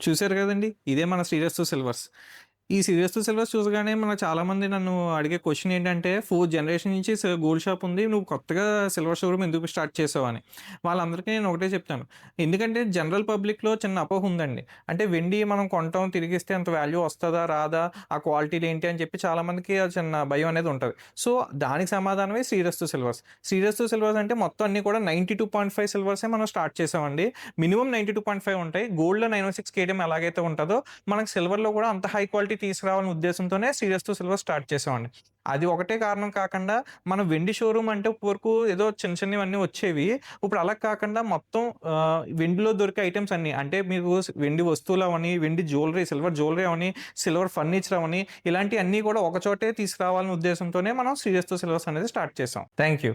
చూసారు కదండీ! ఇదే మన శ్రీరస్తు సిల్వర్స్. ఈ శ్రీరస్తు సిల్వర్స్ చూసగానే చాలామంది నన్ను అడిగే క్వెషన్ ఏంటంటే, 4 జనరేషన్ నుంచి గోల్డ్ షాప్ ఉంది. నువ్వు కొత్తగా సిల్వర్ షోరూమ్ ఎందుకు స్టార్ట్ చేసావు అని. వాళ్ళందరికీ నేను ఒకటే చెప్తాను. ఎందుకంటే జనరల్ పబ్లిక్‌లో చిన్న అపోహ ఉందండి. అంటే వెండి మనం కొంటాం, తిరిగిస్తే అంత వాల్యూ వస్తదా? రాదా? ఆ క్వాలిటీలు ఏంటి అని చెప్పి చాలామందికి ఆ చిన్న భయం అనేది ఉంటది. సో, దానికి సమాధానమే శ్రీరస్తు సిల్వర్స్. శ్రీరస్తు సిల్వర్స్ అంటే మొత్తం అన్నీ కూడా 92.5 సిల్వర్సే మనం స్టార్ట్ చేసామండి. మినిమమ్ 92.5 ఉంటాయి. గోల్డ్‌లో 906 కేడీఎం ఎలాగైతే ఉంటదో, మనకు సిల్వర్‌లో కూడా అంత హై క్వాలిటీ తీసుకురావాలనే ఉద్దేశంతోనే శ్రీరస్తు సిల్వర్ స్టార్ట్ చేసామండి. అది ఒకటే కారణం కాకుండా, మనం వెండి షోరూమ్ అంటే ఇప్పటివరకు ఏదో చిన్న చిన్నవన్నీ వచ్చేవి. ఇప్పుడు అలా కాకుండా మొత్తం వెండిలో దొరికే ఐటెమ్స్ అన్నీ అంటే మీకు వెండి వస్తువులవని, వెండి జ్యువెలరీ, సిల్వర్ జ్యువెలరీ అవని, సిల్వర్ ఫర్నిచర్ అవని, ఇలాంటియన్నీ కూడా ఒకచోటే తీసుకురావాలనే ఉద్దేశంతోనే మనం శ్రీరస్తు సిల్వర్స్ అనేది స్టార్ట్ చేసాం. Thank you.